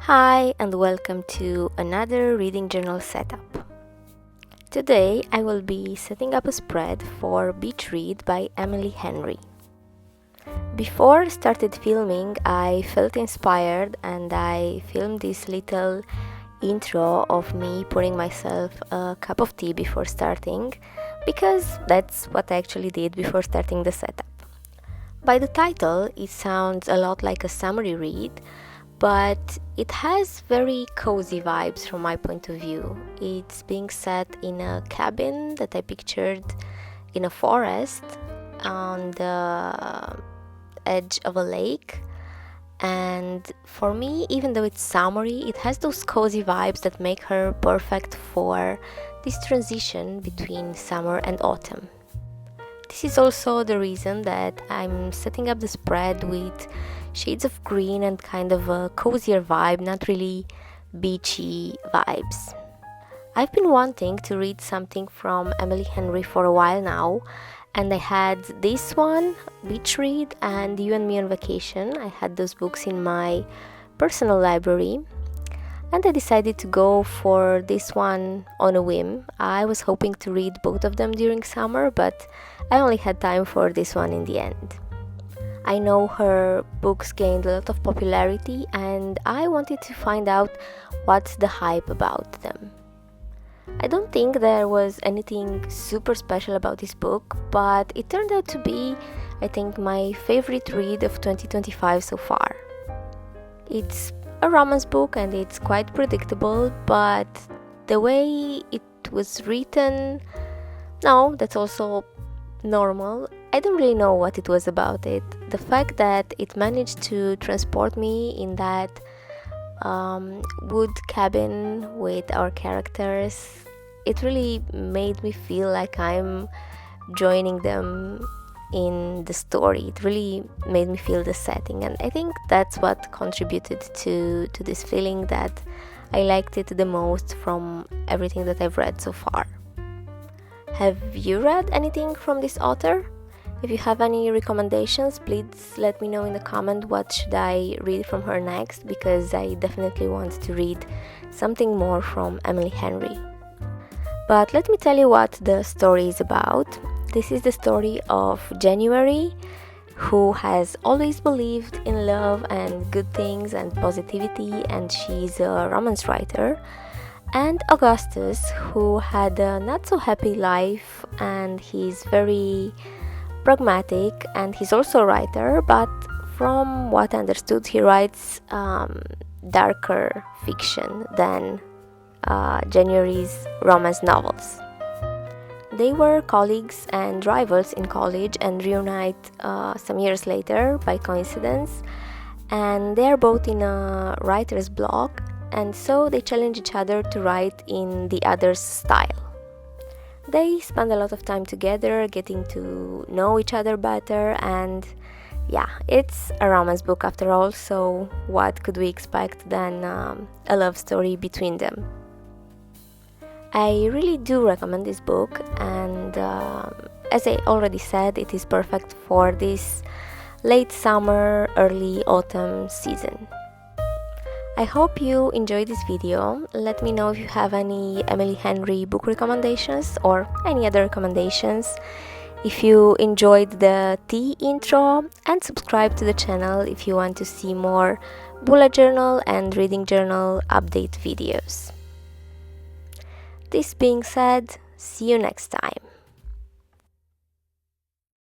Hi and welcome to another reading journal setup. Today I will be setting up a spread for Beach Read by Emily Henry. Before I started filming, I felt inspired and I filmed this little intro of me pouring myself a cup of tea before starting, because that's what I actually did before starting the setup. By the title, it sounds a lot like a summary read, but it has very cozy vibes from my point of view. It's being set in a cabin that I pictured in a forest on the edge of a lake. And for me, even though it's summery, it has those cozy vibes that make her perfect for this transition between summer and autumn. This is also the reason that I'm setting up the spread with shades of green and kind of a cozier vibe, not really beachy vibes. I've been wanting to read something from Emily Henry for a while now, and I had this one, Beach Read, and You and Me on Vacation. I had those books in my personal library, and I decided to go for this one on a whim. I was hoping to read both of them during summer, but I only had time for this one in the end. I know her books gained a lot of popularity, and I wanted to find out what's the hype about them. I don't think there was anything super special about this book, but it turned out to be, I think, my favorite read of 2025 so far. It's a romance book and it's quite predictable, but the way it was written, no, that's also normal. I don't really know what it was about it. The fact that it managed to transport me in that wood cabin with our characters, it really made me feel like I'm joining them in the story. It really made me feel the setting, and I think that's what contributed to this feeling that I liked it the most from everything that I've read so far. Have you read anything from this author? If you have any recommendations, please let me know in the comment what should I read from her next, because I definitely want to read something more from Emily Henry. But let me tell you what the story is about. This is the story of January, who has always believed in love and good things and positivity, and she's a romance writer, and Augustus, who had a not so happy life, and he's very pragmatic, and he's also a writer, but from what I understood, he writes darker fiction than January's romance novels. They were colleagues and rivals in college and reunite some years later by coincidence, and they are both in a writer's block, and so they challenge each other to write in the other's style. They spend a lot of time together, getting to know each other better, and yeah, it's a romance book after all, so what could we expect than a love story between them? I really do recommend this book, and as I already said, it is perfect for this late summer, early autumn season. I hope you enjoyed this video. Let me know if you have any Emily Henry book recommendations or any other recommendations. If you enjoyed the tea intro, and subscribe to the channel if you want to see more bullet journal and reading journal update videos. This being said, see you next time.